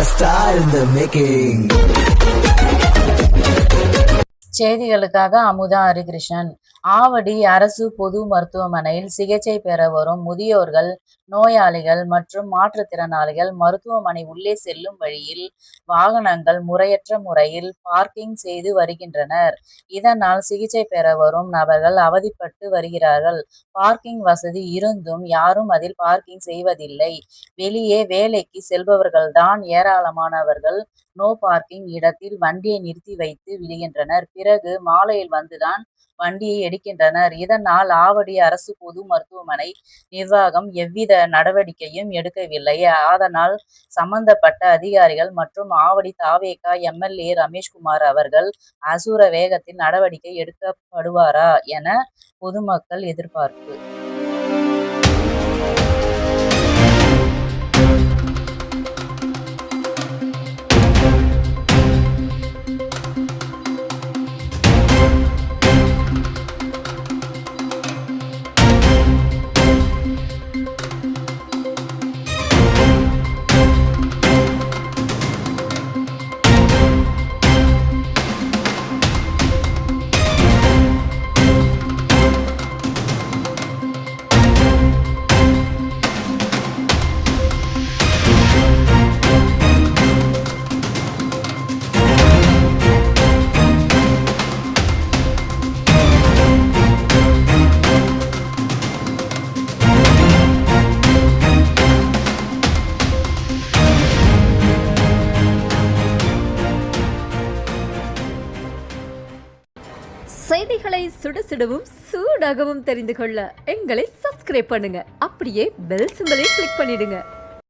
a star in the making. செய்திகளுக்காக அமுதா ஹரிகிருஷ்ணன். ஆவடி அரசு பொது மருத்துவமனையில் சிகிச்சை பெற வரும் முதியோர்கள், நோயாளிகள் மற்றும் மாற்றுத்திறனாளிகள் மருத்துவமனை உள்ளே செல்லும் வழியில் வாகனங்கள் முறையற்ற முறையில் பார்க்கிங் செய்து வருகின்றனர். இதனால் சிகிச்சை பெற வரும் நபர்கள் அவதிப்பட்டு வருகிறார்கள். பார்க்கிங் வசதி இருந்தும் யாரும் அதில் பார்க்கிங் செய்வதில்லை. வெளியே வேலைக்கு செல்பவர்கள்தான் ஏராளமானவர்கள் நோ பார்க்கிங் இடத்தில் வண்டியை நிறுத்தி வைத்து விடுகின்றனர். பிறகு மாலையில் வந்துதான் வண்டியை எடுக்கின்றனர். இதனால் ஆவடி அரசு பொது மருத்துவமனை நிர்வாகம் எவ்வித நடவடிக்கையும் எடுக்கவில்லை. அதனால் சம்பந்தப்பட்ட அதிகாரிகள் மற்றும் ஆவடி தவேக எம்எல்ஏ ரமேஷ்குமார் அவர்கள் அசுர வேகத்தில் நடவடிக்கை எடுக்கப்படுவாரா என பொதுமக்கள் எதிர்பார்ப்பு. செய்திகளை சுடசுடவும் சூடாகவும் தெரிந்து கொள்ள எங்களை சப்ஸ்கிரைப் பண்ணுங்க. அப்படியே பெல் சிம்பலை கிளிக் பண்ணிடுங்க.